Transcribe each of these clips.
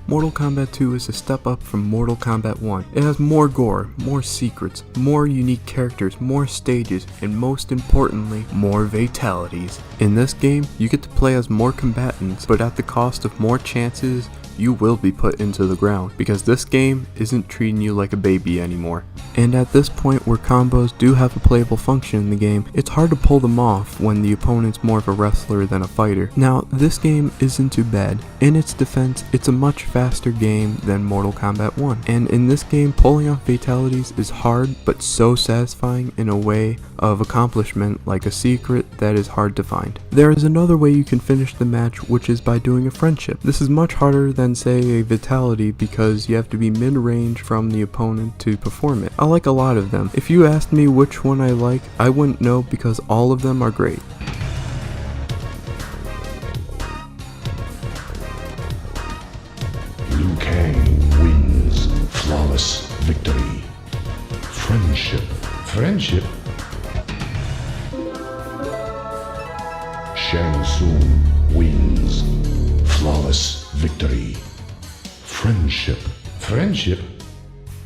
Mortal Kombat 2 is a step up from Mortal Kombat 1. It has more gore, more secrets, more unique characters, more stages, and most importantly, more fatalities. In this game, you get to play as more combatants, but at the cost of more chances you will be put into the ground, because this game isn't treating you like a baby anymore. And at this point where combos do have a playable function in the game, it's hard to pull them off when the opponent's more of a wrestler than a fighter. Now, this game isn't too bad. In its defense, it's a much faster game than Mortal Kombat 1. And in this game, pulling off fatalities is hard, but so satisfying in a way of accomplishment, like a secret that is hard to find. There is another way you can finish the match, which is by doing a friendship. This is much harder than, say, a fatality because you have to be mid-range from the opponent to perform it. I like a lot of them. If you asked me which one I like, I wouldn't know because all of them are great. Liu Kang wins. Flawless victory. Friendship. Friendship. Shang Tsung wins. Flawless victory. Friendship. Friendship.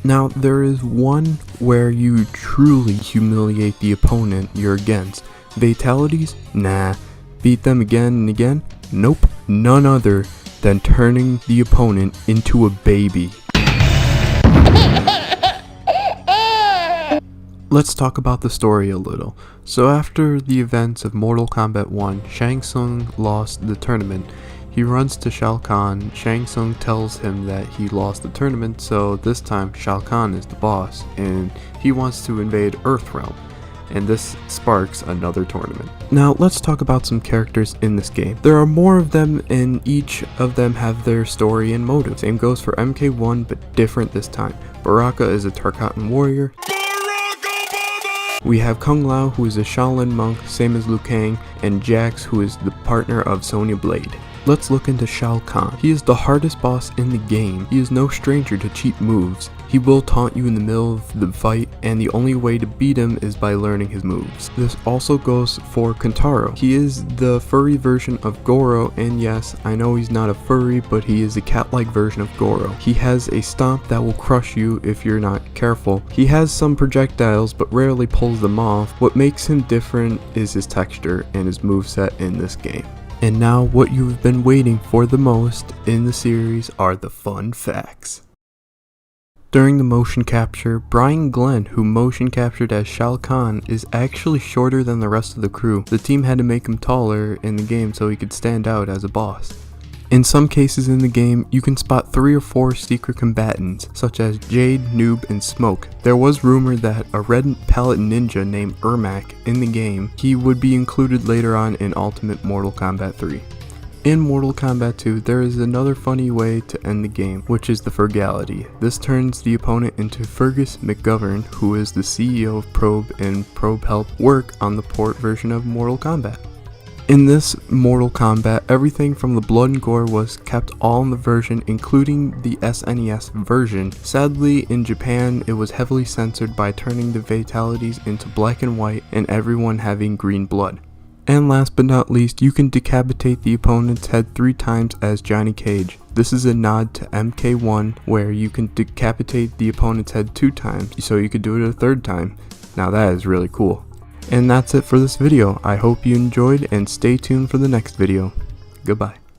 Now, there is one where you truly humiliate the opponent you're against. Fatalities? Nah. Beat them again and again? Nope. None other than turning the opponent into a baby. Let's talk about the story a little. So after the events of Mortal Kombat 1, Shang Tsung lost the tournament. He runs to Shao Kahn. Shang Tsung tells him that he lost the tournament, so this time Shao Kahn is the boss, and he wants to invade Earthrealm, and this sparks another tournament. Now let's talk about some characters in this game. There are more of them, and each of them have their story and motive. Same goes for MK1, but different this time. Baraka is a Tarkatan warrior. We have Kung Lao, who is a Shaolin monk, same as Liu Kang, and Jax, who is the partner of Sonya Blade. Let's look into Shao Kahn. He is the hardest boss in the game. He is no stranger to cheap moves. He will taunt you in the middle of the fight, and the only way to beat him is by learning his moves. This also goes for Kentaro. He is the furry version of Goro, and yes, I know he's not a furry, but he is a cat-like version of Goro. He has a stomp that will crush you if you're not careful. He has some projectiles, but rarely pulls them off. What makes him different is his texture and his moveset in this game. And now what you've been waiting for the most in the series are the fun facts. During the motion capture, Brian Glenn, who motion captured as Shao Kahn, is actually shorter than the rest of the crew. The team had to make him taller in the game so he could stand out as a boss. In some cases in the game, you can spot 3 or 4 secret combatants, such as Jade, Noob, and Smoke. There was rumor that a red palette ninja named Ermac in the game, he would be included later on in Ultimate Mortal Kombat 3. In Mortal Kombat 2, there is another funny way to end the game, which is the Fergality. This turns the opponent into Fergus McGovern, who is the CEO of Probe, and Probe helped work on the port version of Mortal Kombat. In this Mortal Kombat, everything from the blood and gore was kept all in the version, including the SNES version. Sadly, in Japan, it was heavily censored by turning the fatalities into black and white and everyone having green blood. And last but not least, you can decapitate the opponent's head 3 times as Johnny Cage. This is a nod to MK1, where you can decapitate the opponent's head 2 times, so you could do it a 3rd time. Now that is really cool. And that's it for this video. I hope you enjoyed, and stay tuned for the next video. Goodbye.